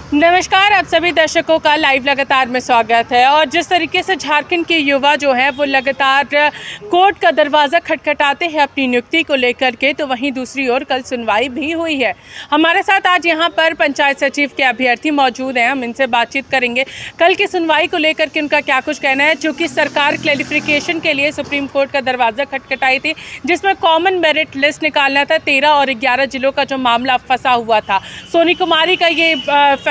नमस्कार, आप सभी दर्शकों का लाइव लगातार में स्वागत है। और जिस तरीके से झारखंड के युवा जो हैं वो लगातार कोर्ट का दरवाज़ा खटखटाते हैं अपनी नियुक्ति को लेकर के, तो वहीं दूसरी ओर कल सुनवाई भी हुई है। हमारे साथ आज यहां पर पंचायत सचिव के अभ्यर्थी मौजूद हैं, हम इनसे बातचीत करेंगे कल की सुनवाई को लेकर के उनका क्या कुछ कहना है। चूँकि सरकार क्लैरिफिकेशन के लिए सुप्रीम कोर्ट का दरवाज़ा खटखटाई थी, जिसमें कॉमन मेरिट लिस्ट निकालना था। 13 और 11 जिलों का जो मामला फंसा हुआ था, सोनी कुमारी का ये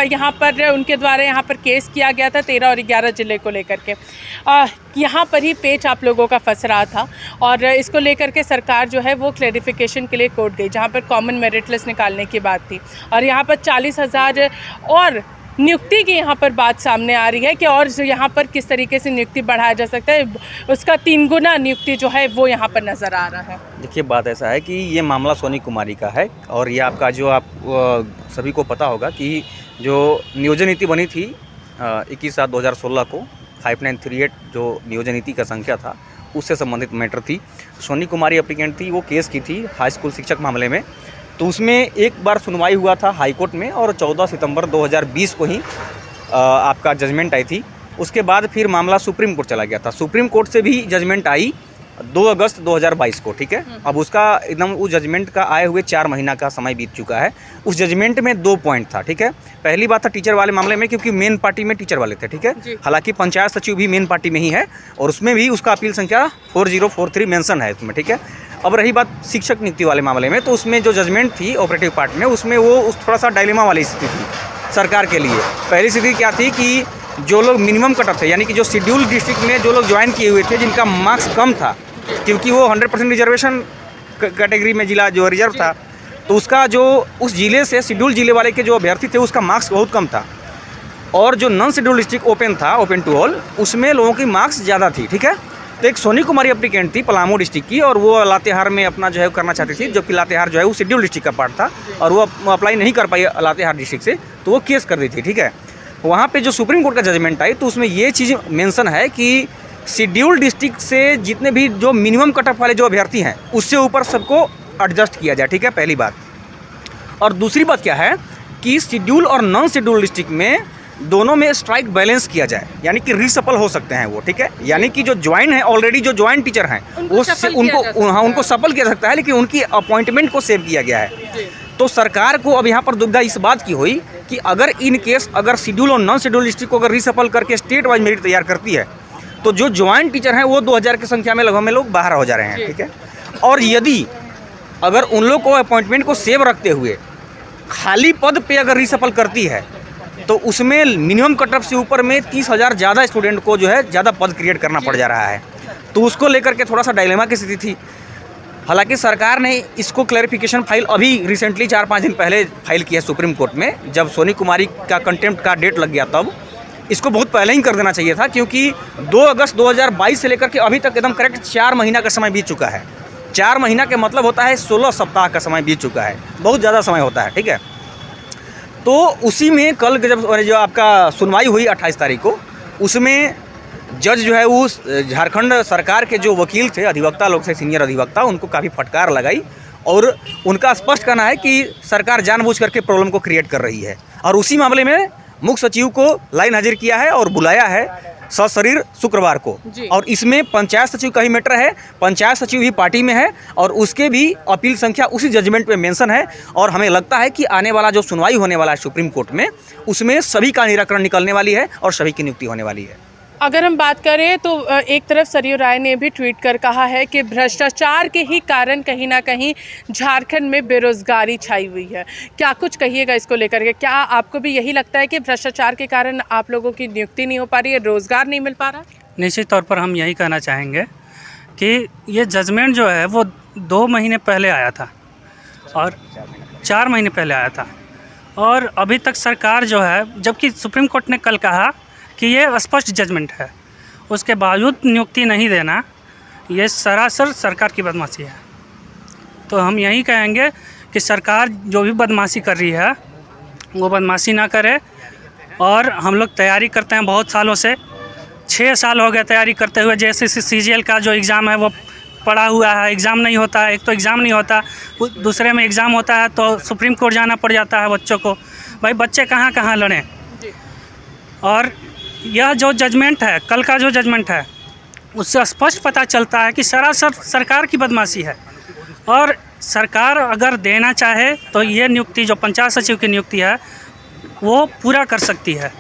यहाँ पर उनके द्वारा यहाँ पर केस किया गया था 13 और 11 जिले को लेकर के। यहाँ पर ही पेच आप लोगों का फंस रहा था और इसको लेकर के सरकार जो है वो क्लैरिफिकेशन के लिए कोर्ट गई, जहाँ पर कॉमन मेरिट लिस्ट निकालने की बात थी। और यहाँ पर 40,000 और नियुक्ति की यहाँ पर बात सामने आ रही है कि और यहाँ पर किस तरीके से नियुक्ति बढ़ाया जा सकता है, उसका 3 गुना नियुक्ति जो है वो यहाँ पर नज़र आ रहा है। देखिए, बात ऐसा है कि ये मामला सोनी कुमारी का है और ये आपका जो आप सभी को पता होगा कि जो नियोजन नीति बनी थी 21/7/2016 को 5938 जो नियोजन नीति का संख्या था उससे संबंधित मैटर थी। सोनी कुमारी एप्लीकेंट थी, वो केस की थी हाई स्कूल शिक्षक मामले में। तो उसमें एक बार सुनवाई हुआ था हाई कोर्ट में और 14 सितंबर 2020 को ही आपका जजमेंट आई थी। उसके बाद फिर मामला सुप्रीम कोर्ट चला गया था। सुप्रीम कोर्ट से भी जजमेंट आई 2 अगस्त 2022 को, ठीक है। अब उसका एकदम उस जजमेंट का आए हुए 4 महीना का समय बीत चुका है। उस जजमेंट में 2 पॉइंट था, ठीक है। पहली बात था टीचर वाले मामले में, क्योंकि मेन पार्टी में टीचर वाले थे, ठीक है। हालांकि पंचायत सचिव भी मेन पार्टी में ही है और उसमें भी उसका अपील संख्या 4043 मेंशन है उसमें, ठीक है। अब रही बात शिक्षक नियुक्ति वाले मामले में, तो उसमें जो जजमेंट थी ऑपरेटिव पार्ट में, उसमें वो थोड़ा सा डायलेमा वाली स्थिति थी सरकार के लिए। पहली स्थिति क्या थी कि जो लोग मिनिमम कट ऑफ थे, यानी कि जो शेड्यूल डिस्ट्रिक्ट में जो लोग ज्वाइन किए हुए थे, जिनका मार्क्स कम था, क्योंकि वो 100% रिजर्वेशन कैटेगरी में जिला जो रिजर्व था, तो उसका जो उस जिले से शेड्यूल जिले वाले के जो अभ्यर्थी थे उसका मार्क्स बहुत कम था। और जो नॉन शेड्यूल डिस्ट्रिक्ट ओपन था, ओपन टू ऑल, उसमें लोगों की मार्क्स ज़्यादा थी, ठीक है। तो एक सोनी कुमारी एप्लीकेंट थी पलामू डिस्ट्रिक्ट की और वो लातेहार में अपना जो है करना चाहती थी, जबकि लातेहार जो है वो शेड्यूल डिस्ट्रिक्ट का पार्ट था और वो अप्लाई नहीं कर पाई लातेहार डिस्ट्रिक्ट से, तो वो केस कर दी थी, ठीक है। वहाँ पे जो सुप्रीम कोर्ट का जजमेंट आई तो उसमें ये चीज़ मेंशन है कि शेड्यूल डिस्ट्रिक्ट से जितने भी जो मिनिमम कट ऑफ वाले जो अभ्यर्थी हैं उससे ऊपर सबको एडजस्ट किया जाए, ठीक है, पहली बात। और दूसरी बात क्या है कि शेड्यूल और नॉन शेड्यूल डिस्ट्रिक्ट में दोनों में स्ट्राइक बैलेंस किया जाए, यानी कि रीसफल हो सकते हैं वो, ठीक है। यानी कि जो ज्वाइन है ऑलरेडी, जो ज्वाइन टीचर हैं उनको सफल किया जा सकता है, लेकिन उनकी अपॉइंटमेंट को सेव किया गया है। तो सरकार को अब यहाँ पर दुविधा इस बात की हुई कि अगर इन केस अगर शेड्यूल और नॉन शेड्यूल डिस्ट्रिक्ट को अगर रीसफल करके स्टेट वाइज मेरिट तैयार करती है, तो जो ज्वाइन टीचर हैं वो 2000 की संख्या में लगभग में लोग बाहर हो जा रहे हैं, ठीक है। और यदि अगर उन लोग को अपॉइंटमेंट को सेव रखते हुए खाली पद पे अगर रीसफल करती है, तो उसमें मिनिमम कट ऑफ से ऊपर में 30,000 ज़्यादा स्टूडेंट को जो है ज़्यादा पद क्रिएट करना पड़ जा रहा है। तो उसको लेकर के थोड़ा सा डायलेमा की स्थिति थी। हालांकि सरकार ने इसको क्लैरिफिकेशन फाइल अभी रिसेंटली 4-5 दिन पहले फाइल किया सुप्रीम कोर्ट में। जब सोनी कुमारी का कंटेम्प्ट का डेट लग गया, तब इसको बहुत पहले ही कर देना चाहिए था, क्योंकि 2 अगस्त 2022 से लेकर के अभी तक एकदम करेक्ट 4 महीना का समय बीत चुका है। 4 महीना का मतलब होता है 16 सप्ताह का समय बीत चुका है, बहुत ज़्यादा समय होता है, ठीक है। तो उसी में कल जब जो आपका सुनवाई हुई 28 तारीख को, उसमें जज जो है वो झारखंड सरकार के जो वकील थे, अधिवक्ता लोग थे, सीनियर अधिवक्ता, उनको काफ़ी फटकार लगाई और उनका स्पष्ट कहना है कि सरकार जानबूझ करके प्रॉब्लम को क्रिएट कर रही है। और उसी मामले में मुख्य सचिव को लाइन हाजिर किया है और बुलाया है सशरीर शुक्रवार को। और इसमें पंचायत सचिव का ही मैटर है, पंचायत सचिव भी पार्टी में है और उसके भी अपील संख्या उसी जजमेंट में मेंशन है। और हमें लगता है कि आने वाला जो सुनवाई होने वाला है सुप्रीम कोर्ट में, उसमें सभी का निराकरण निकलने वाली है और सभी की नियुक्ति होने वाली है। अगर हम बात करें तो एक तरफ सरयू राय ने भी ट्वीट कर कहा है कि भ्रष्टाचार के ही कारण कहीं ना कहीं झारखंड में बेरोजगारी छाई हुई है। क्या कुछ कहिएगा इसको लेकर के? क्या आपको भी यही लगता है कि भ्रष्टाचार के कारण आप लोगों की नियुक्ति नहीं हो पा रही है, रोजगार नहीं मिल पा रहा? निश्चित तौर पर हम यही कहना चाहेंगे कि ये जजमेंट जो है वो 2 महीने पहले आया था और 4 महीने पहले आया था और अभी तक सरकार जो है, जबकि सुप्रीम कोर्ट ने कल कहा कि ये स्पष्ट जजमेंट है, उसके बावजूद नियुक्ति नहीं देना ये सरासर सरकार की बदमाशी है। तो हम यही कहेंगे कि सरकार जो भी बदमाशी कर रही है वो बदमाशी ना करे। और हम लोग तैयारी करते हैं बहुत सालों से, 6 साल हो गए तैयारी करते हुए। जैसे CGL का जो एग्ज़ाम है वो पड़ा हुआ है, एग्ज़ाम नहीं होता है। एक तो एग्ज़ाम नहीं होता, दूसरे में एग्ज़ाम होता है तो सुप्रीम कोर्ट जाना पड़ जाता है बच्चों को। भाई बच्चे कहाँ कहाँ लड़ें। और यह जो जजमेंट है, कल का जो जजमेंट है, उससे स्पष्ट पता चलता है कि सरासर सरकार की बदमाशी है। और सरकार अगर देना चाहे तो ये नियुक्ति जो पंचायत सचिव की नियुक्ति है वो पूरा कर सकती है,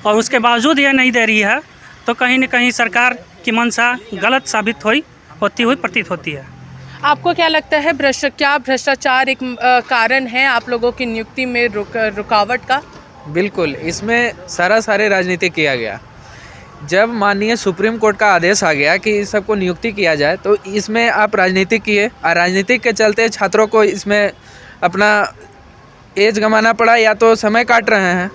और उसके बावजूद ये नहीं दे रही है तो कहीं न कहीं सरकार की मंशा गलत साबित होती हुई प्रतीत होती है। आपको क्या लगता है क्या भ्रष्टाचार एक कारण है आप लोगों की नियुक्ति में रुकावट का? बिल्कुल, इसमें सारे राजनीति किया गया। जब माननीय सुप्रीम कोर्ट का आदेश आ गया कि इस सबको नियुक्ति किया जाए तो इसमें आप राजनीति किए, और राजनीति के चलते छात्रों को इसमें अपना एज गंवाना पड़ा या तो समय काट रहे हैं।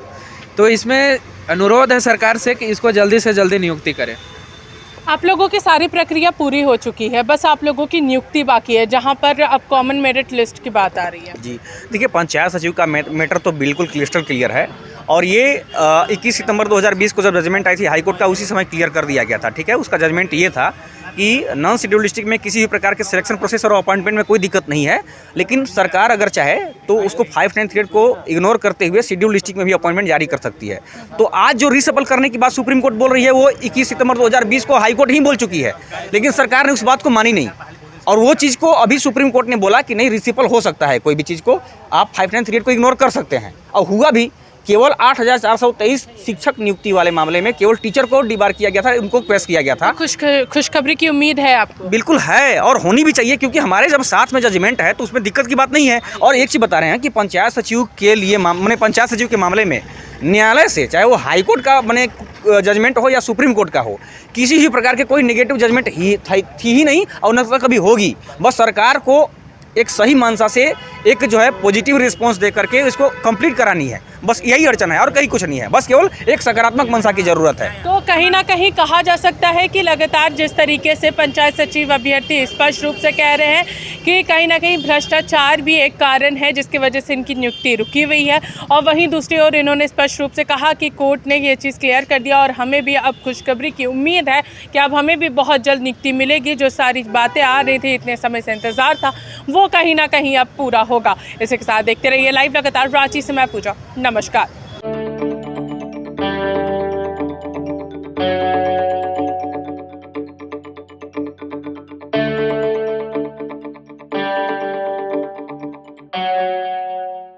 तो इसमें अनुरोध है सरकार से कि इसको जल्दी से जल्दी नियुक्ति करें। आप लोगों की सारी प्रक्रिया पूरी हो चुकी है, बस आप लोगों की नियुक्ति बाकी है, जहां पर अब कॉमन मेरिट लिस्ट की बात आ रही है। जी देखिए, पंचायत सचिव का मैटर तो बिल्कुल क्रिस्टल क्लियर है, और ये 21 सितंबर 2020 को जब जजमेंट आई थी हाई कोर्ट का, उसी समय क्लियर कर दिया गया था। ठीक है, उसका जजमेंट ये था कि नॉन शेड्यूल्ड डिस्ट्रिक्ट में किसी भी प्रकार के सिलेक्शन प्रोसेस और अपॉइंटमेंट में कोई दिक्कत नहीं है, लेकिन सरकार अगर चाहे तो उसको 593 को इग्नोर करते हुए शेड्यूल्ड डिस्ट्रिक्ट में भी अपॉइंटमेंट जारी कर सकती है। तो आज जो रीसफल करने की बात सुप्रीम कोर्ट बोल रही है वो 21 सितंबर 2020 को हाई कोर्ट ही बोल चुकी है, लेकिन सरकार ने उस बात को मानी नहीं। और वो चीज़ को अभी सुप्रीम कोर्ट ने बोला कि नहीं, रीसफल हो सकता है, कोई भी चीज़ को आप 593 को इग्नोर कर सकते हैं। और हुआ भी, केवल 8,423 शिक्षक नियुक्ति वाले मामले में केवल टीचर को डिबार किया गया था, उनको क्वेश्चन किया गया था। खुशखबरी की उम्मीद है आपको? बिल्कुल है, और होनी भी चाहिए, क्योंकि हमारे जब साथ में जजमेंट है तो उसमें दिक्कत की बात नहीं है। और एक चीज़ बता रहे हैं कि पंचायत सचिव के लिए मैंने पंचायत सचिव के मामले में न्यायालय से, चाहे वो हाई कोर्ट का मैंने जजमेंट हो या सुप्रीम कोर्ट का हो, किसी भी प्रकार के कोई नेगेटिव जजमेंट थी ही नहीं, और न तो कभी होगी। बस सरकार को एक सही मंशा से एक जो है पॉजिटिव रिस्पांस दे करके इसको कंप्लीट करानी है, बस यही अड़चन है और कहीं कुछ नहीं है। बस केवल एक सकारात्मक मंशा की ज़रूरत है। तो कहीं ना कहीं कहा जा सकता है कि लगातार जिस तरीके से पंचायत सचिव अभ्यर्थी स्पष्ट रूप से कह रहे हैं कि कहीं ना कहीं भ्रष्टाचार भी एक कारण है जिसकी वजह से इनकी नियुक्ति रुकी हुई है, और वहीं दूसरी ओर इन्होंने स्पष्ट रूप से कहा कि कोर्ट ने ये चीज़ क्लियर कर दिया और हमें भी अब खुशखबरी की उम्मीद है कि अब हमें भी बहुत जल्द नियुक्ति मिलेगी। जो सारी बातें आ रही थी, इतने समय से इंतज़ार था, वो कहीं ना कहीं अब पूरा होगा। इसी के साथ देखते रहिए लाइव लगातार। रांची से मैं पूजा, नमस्कार।